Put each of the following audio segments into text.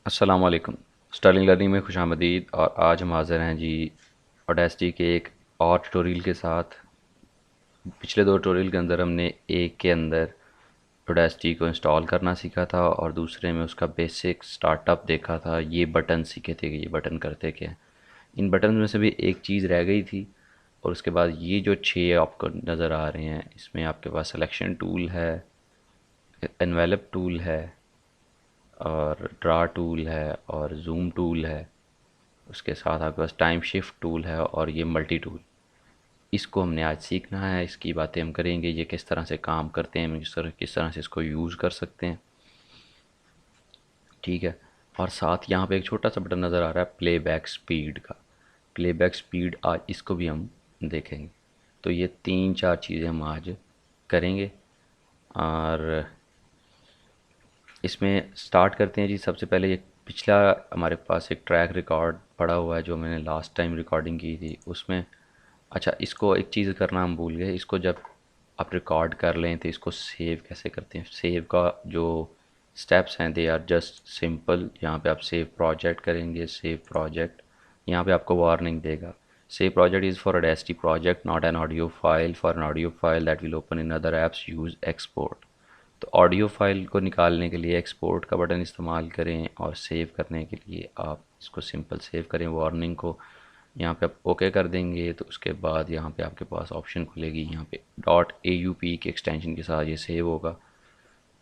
अस्सलाम वालेकुम। Stirling learning में खुशामदीद। और आज हम हाज़िर हैं जी ऑडेसिटी के एक और ट्यूटोरियल के साथ। पिछले दो ट्यूटोरियल के अंदर हमने एक के अंदर ऑडेसिटी को इंस्टॉल करना सीखा था और दूसरे में उसका बेसिक स्टार्टअप देखा था। ये बटन सीखे थे कि ये बटन करते क्या हैं। इन बटन में से भी एक चीज़ रह गई थी। और उसके बाद ये जो छः आपको नज़र आ रहे हैं, इसमें आपके पास सिलेक्शन टूल है, एनवेलप टूल है, और ड्रा टूल है, और जूम टूल है। उसके साथ आपके पास टाइम शिफ्ट टूल है और ये मल्टी टूल। इसको हमने आज सीखना है, इसकी बातें हम करेंगे, ये किस तरह से काम करते हैं, हम किस तरह से इसको यूज़ कर सकते हैं। ठीक है। और साथ यहाँ पे एक छोटा सा बटन नज़र आ रहा है प्लेबैक स्पीड का। प्लेबैक स्पीड आज इसको भी हम देखेंगे। तो ये तीन चार चीज़ें हम आज करेंगे। और इसमें स्टार्ट करते हैं जी। सबसे पहले ये पिछला हमारे पास एक ट्रैक रिकॉर्ड पड़ा हुआ है जो मैंने लास्ट टाइम रिकॉर्डिंग की थी उसमें। अच्छा, इसको एक चीज़ करना हम भूल गए। इसको जब आप रिकॉर्ड कर लें तो इसको सेव कैसे करते हैं। सेव का जो स्टेप्स हैं दे आर जस्ट सिंपल। यहाँ पे आप सेव प्रोजेक्ट करेंगे, सेव प्रोजेक्ट। यहाँ पे आपको वार्निंग देगा, save project is for Audacity project not an audio file. For an audio file that will open in other apps use export. तो audio file को निकालने के लिए एक्सपोर्ट का बटन इस्तेमाल करें और सेव करने के लिए आप इसको सिंपल सेव करें। वार्निंग को यहाँ पे आप ओके कर देंगे तो उसके बाद यहाँ पे आपके पास ऑप्शन खुलेगी। यहाँ पे .aup के एक्सटेंशन के साथ ये सेव होगा।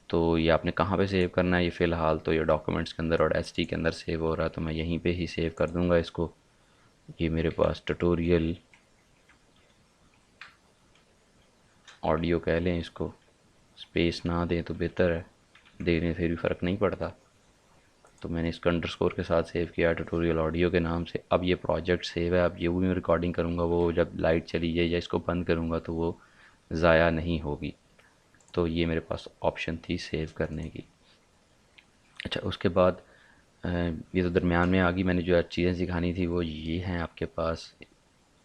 तो ये आपने कहाँ पे सेव करना है, ये फ़िलहाल तो ये डॉक्यूमेंट्स के अंदर और एसटी के अंदर सेव हो रहा है, तो मैं यहीं पे ही सेव कर दूँगा इसको। ये मेरे पास ट्यूटोरियल ऑडियो कह लें इसको, स्पेस ना दें तो बेहतर है, देने से भी फ़र्क नहीं पड़ता। तो मैंने इसको अंडरस्कोर के साथ सेव किया ट्यूटोरियल ऑडियो के नाम से। अब ये प्रोजेक्ट सेव है। अब ये भी मैं रिकॉर्डिंग करूँगा, वो जब लाइट चली जाए या इसको बंद करूँगा तो वो ज़ाया नहीं होगी। तो ये मेरे पास ऑप्शन थी सेव करने की। अच्छा, उसके बाद ये तो दरमियान में आ गई। मैंने जो चीज़ें सिखानी थी वो ये हैं आपके पास।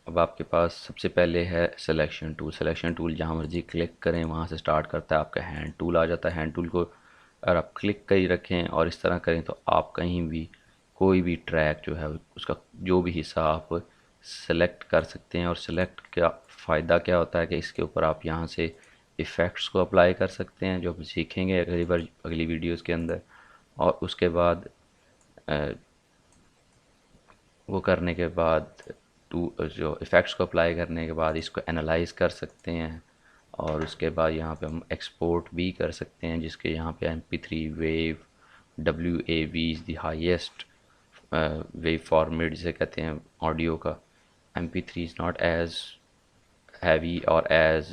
अब आपके पास सबसे पहले है सिलेक्शन टूल। सिलेक्शन टूल जहाँ मर्जी क्लिक करें वहाँ से स्टार्ट करता है। आपका हैंड टूल आ जाता है। हैंड टूल को अगर आप क्लिक कर ही रखें और इस तरह करें तो आप कहीं भी कोई भी ट्रैक जो है उसका जो भी हिस्सा आप सेलेक्ट कर सकते हैं। और सेलेक्ट का फ़ायदा क्या होता है कि इसके ऊपर आप यहाँ से इफ़ेक्ट्स को अप्लाई कर सकते हैं, जो हम सीखेंगे अगली बार अगली वीडियोज़ के अंदर। और उसके बाद वो करने के बाद टू जो इफ़ेक्ट्स को अप्लाई करने के बाद इसको एनालाइज कर सकते हैं। और उसके बाद यहाँ पे हम एक्सपोर्ट भी कर सकते हैं, जिसके यहाँ पे MP3 wave WAV is the highest wave format जिसे कहते हैं ऑडियो का। MP3 is not as heavy और एज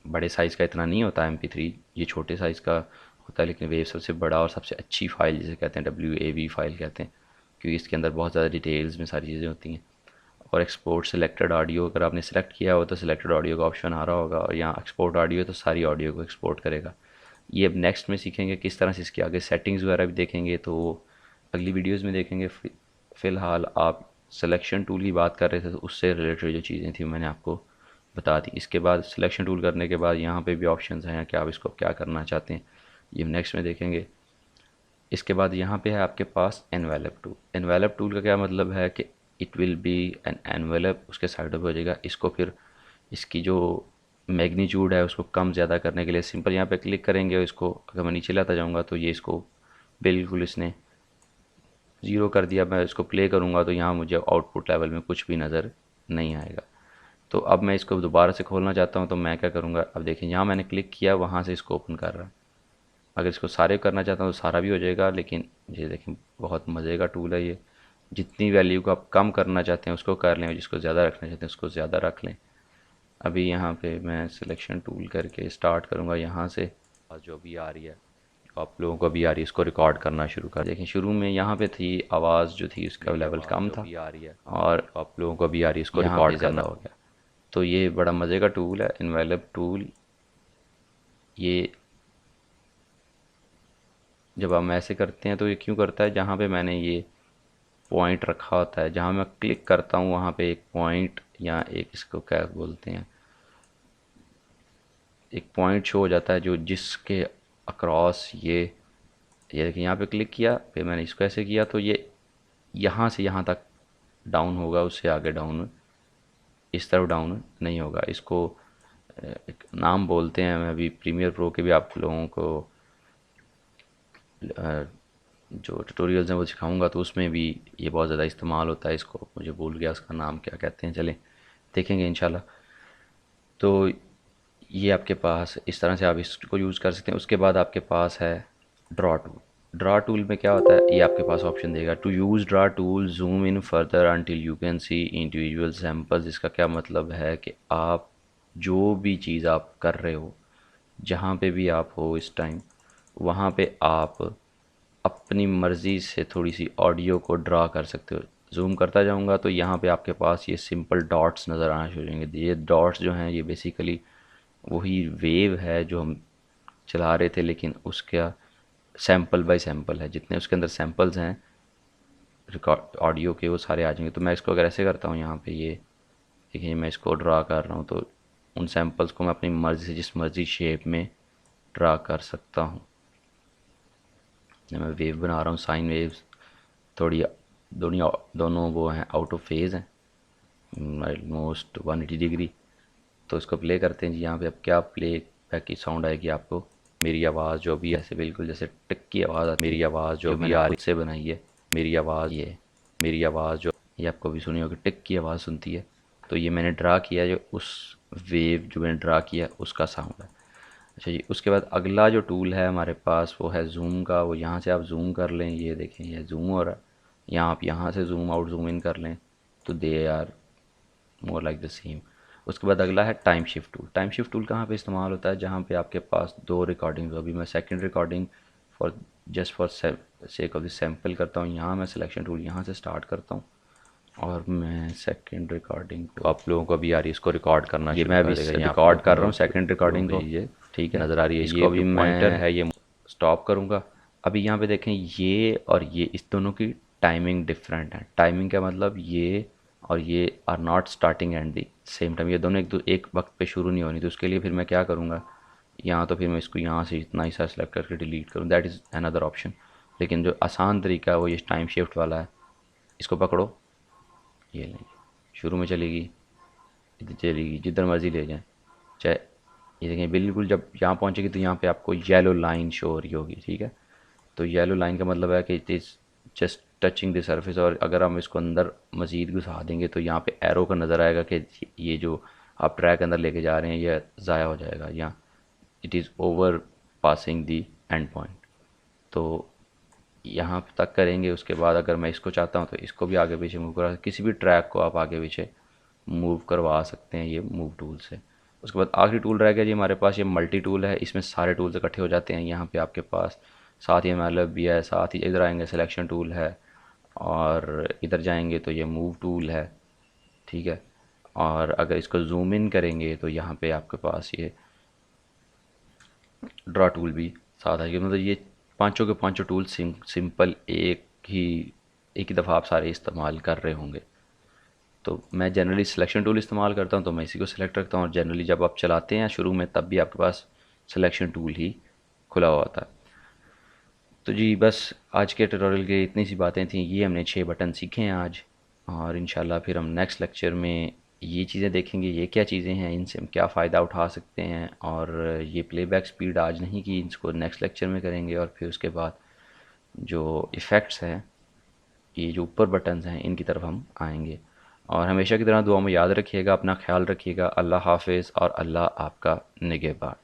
बड़े साइज़ का इतना नहीं होता। MP3 ये छोटे साइज़ का होता है, लेकिन वेव सबसे बड़ा और सबसे अच्छी फ़ाइल जिसे कहते हैं WAV फ़ाइल कहते हैं, क्योंकि इसके अंदर बहुत ज़्यादा डिटेल्स में सारी चीज़ें होती हैं। और एक्सपोर्ट सिलेक्टेड ऑडियो अगर आपने सेलेक्ट किया हो तो सिलेक्टेड ऑडियो का ऑप्शन आ रहा होगा, और यहाँ एक्सपोर्ट ऑडियो है तो सारी ऑडियो को एक्सपोर्ट करेगा। ये अब नेक्स्ट में सीखेंगे किस तरह से इसके आगे सेटिंग्स वगैरह भी देखेंगे, तो अगली वीडियोज़ में देखेंगे। फ़िलहाल आप सिलेक्शन टूल की बात कर रहे थे तो उससे रिलेटेड जो चीज़ें थी मैंने आपको बता दी। इसके बाद सिलेक्शन टूल करने के बाद यहाँ पे भी ऑप्शंस हैं कि आप इसको क्या करना चाहते हैं, ये हम नेक्स्ट में देखेंगे। इसके बाद यहाँ पे है आपके पास एनवेलप टूल। एनवेलप टूल का क्या मतलब है कि it will be an envelope, उसके साइड पे हो जाएगा। इसको फिर इसकी जो मैग्नीट्यूड है उसको कम ज़्यादा करने के लिए सिंपल यहाँ पे क्लिक करेंगे और इसको अगर मैं नीचे लाता जाऊँगा तो ये इसको बिल्कुल इसने ज़ीरो कर दिया। मैं इसको प्ले करूँगा तो यहाँ मुझे आउटपुट लेवल में कुछ भी नज़र नहीं आएगा। तो अब मैं इसको दोबारा से खोलना चाहता हूँ तो मैं क्या करूँगा, अब देखिए यहाँ मैंने क्लिक किया, वहाँ से इसको ओपन कर रहा है। अगर इसको सारे करना चाहता हूँ तो सारा भी हो जाएगा, लेकिन ये देखें बहुत मज़े का टूल है ये। जितनी वैल्यू को आप कम करना चाहते हैं उसको कर लें, और जिसको ज़्यादा रखना चाहते हैं उसको ज़्यादा रख लें। अभी यहाँ पे मैं सिलेक्शन टूल करके स्टार्ट करूँगा यहाँ से। और जो भी आ रही है आप लोगों को भी आ रही है, इसको रिकॉर्ड करना शुरू कर देखें। शुरू में यहाँ पे थी आवाज़ जो थी उसका लेवल कम था, और आप लोगों को भी आ रही है, इसको रिकॉर्ड करना हो गया। तो ये बड़ा मज़े का टूल है एनवेलप टूल। ये जब हम ऐसे करते हैं तो ये क्यों करता है, जहाँ पे मैंने ये पॉइंट रखा होता है, जहाँ मैं क्लिक करता हूँ वहाँ पे एक पॉइंट या एक इसको क्या बोलते हैं, एक पॉइंट शो हो जाता है जो जिसके अक्रॉस ये ये देखिए यहाँ पे क्लिक किया, फिर मैंने इसको ऐसे किया तो ये यहाँ से यहाँ तक डाउन होगा, उससे आगे डाउन इस तरफ डाउन नहीं होगा। इसको एक नाम बोलते हैं, मैं अभी प्रीमियर प्रो के भी आप लोगों को जो ट्यूटोरियल्स हैं वो सिखाऊंगा, तो उसमें भी ये बहुत ज़्यादा इस्तेमाल होता है। इसको मुझे भूल गया उसका नाम क्या कहते हैं, चलें देखेंगे इंशाल्लाह। तो ये आपके पास इस तरह से आप इसको यूज़ कर सकते हैं। उसके बाद आपके पास है ड्रॉ टूल। ड्रॉ टूल में क्या होता है, ये आपके पास ऑप्शन देगा to use draw tool zoom in further until you can see individual samples. इसका क्या मतलब है कि आप जो भी चीज़ आप कर रहे हो, जहाँ पे भी आप हो इस टाइम, वहाँ पे आप अपनी मर्ज़ी से थोड़ी सी ऑडियो को ड्रा कर सकते हो। जूम करता जाऊँगा तो यहाँ पे आपके पास ये सिंपल डॉट्स नज़र आना शुरू हो जाएंगे। ये डॉट्स जो हैं ये बेसिकली वही वेव है जो हम चला रहे थे, लेकिन उसका सैम्पल बाय सैम्पल है। जितने उसके अंदर सैम्पल्स हैं रिकॉर्ड ऑडियो के, वो सारे आ जाएंगे। तो मैं इसको अगर ऐसे करता हूँ, यहाँ पे ये देखिए मैं इसको ड्रा कर रहा हूँ, तो उन सैम्पल्स को मैं अपनी मर्ज़ी से जिस मर्ज़ी शेप में ड्रा कर सकता हूँ। मैं वेव बना रहा हूँ, साइन वेव्स, थोड़ी दोनों वो हैं आउट ऑफ फेज़ हैं, ऑलमोस्ट 180 डिग्री। तो इसको प्ले करते हैं जी। यहाँ पे अब क्या प्ले बैक की साउंड आएगी आपको, मेरी आवाज़ जो भी ऐसे बिल्कुल जैसे टिक की आवाज़ आती है, मेरी आवाज़ जो भी आ रही से बनाई है, मेरी आवाज़ ये, मेरी आवाज़ जो ये आपको भी सुनी होगी टिक की आवाज़ सुनती है। तो ये मैंने ड्रा किया, जो उस वेव जो मैंने ड्रा किया उसका साउंड है। अच्छा जी, उसके बाद अगला जो टूल है हमारे पास वो है जूम का। वो यहाँ से आप जूम कर लें, ये देखें ये जूम हो रहा है। यहाँ आप यहाँ से जूम आउट जूम इन कर लें तो they are more like the same. उसके बाद अगला है time shift tool. Time shift tool कहाँ पे इस्तेमाल होता है, जहाँ पे आपके पास दो रिकॉर्डिंग, अभी मैं second recording for just for sake of the sample करता हूँ। यहाँ मैं सिलेक्शन टूल यहाँ से स्टार्ट करता हूँ और मैं सेकंड रिकॉर्डिंग को आप लोगों को अभी आ रही है इसको रिकॉर्ड करना, ये मैं अभी रिकॉर्ड कर रहा हूँ सेकंड रिकॉर्डिंग को, ये ठीक है नज़र आ रही है। इसको अभी मैं है ये स्टॉप करूँगा। अभी यहाँ पे देखें ये और ये इस दोनों की टाइमिंग डिफरेंट है। टाइमिंग का मतलब ये और ये are not starting and the same time, ये दोनों एक वक्त पे शुरू नहीं होनी। तो उसके लिए फिर मैं क्या करूँगा, यहाँ तो फिर मैं इसको यहाँ से इतना ही सा सेलेक्ट करके डिलीट करूँ, दैट इज़ अनदर ऑप्शन। लेकिन जो आसान तरीका है वो ये टाइम शिफ्ट वाला है। इसको पकड़ो, ये लेंगे, शुरू में चलेगी, इधर चलेगी, जिधर मर्ज़ी ले जाएं। चाहे ये देखें बिल्कुल जब यहाँ पहुँचेगी तो यहाँ पे आपको येलो लाइन शो हो रही होगी, ठीक है। तो येलो लाइन का मतलब है कि it is just touching the surface. और अगर हम इसको अंदर मज़ीद घुसा देंगे तो यहाँ पे एरो का नज़र आएगा कि ये जो आप ट्रैक अंदर लेके जा रहे हैं ये ज़ाया हो जाएगा, या it is over passing the and point. तो यहाँ तक करेंगे। उसके बाद अगर मैं इसको चाहता हूँ तो इसको भी आगे पीछे मूव करा, किसी भी ट्रैक को आप आगे पीछे मूव करवा सकते हैं ये मूव टूल से। उसके बाद आखिरी टूल रह गया जी हमारे पास, ये मल्टी टूल है। इसमें सारे टूल्स इकट्ठे हो जाते हैं। यहाँ पे आपके पास साथ ही मतलब भी है, साथ ही इधर आएंगे सिलेक्शन टूल है, और इधर जाएंगे तो ये मूव टूल है, ठीक है। और अगर इसको जूम इन करेंगे तो यहाँ पे आपके पास ये ड्रॉ टूल भी साथ आएगी। मतलब ये पांचों के पांचों टूल सिंपल एक ही दफ़ा आप सारे इस्तेमाल कर रहे होंगे। तो मैं जनरली सिलेक्शन टूल इस्तेमाल करता हूँ, तो मैं इसी को सिलेक्ट रखता हूँ। और जनरली जब आप चलाते हैं शुरू में तब भी आपके पास सिलेक्शन टूल ही खुला हुआ होता है। तो जी बस आज के ट्यूटोरियल के इतनी सी बातें थी। ये हमने 6 बटन सीखे हैं आज, और इंशाल्लाह फिर हम नेक्स्ट लेक्चर में ये चीज़ें देखेंगे, ये क्या चीज़ें हैं, इनसे हम क्या फ़ायदा उठा सकते हैं। और ये प्लेबैक स्पीड आज नहीं की, इसको नेक्स्ट लेक्चर में करेंगे। और फिर उसके बाद जो इफ़ेक्ट्स हैं, ये जो ऊपर बटन्स हैं, इनकी तरफ हम आएंगे। और हमेशा की तरह दुआ में याद रखिएगा, अपना ख्याल रखिएगा। अल्लाह हाफिज़ और अल्लाह आपका निगहबान।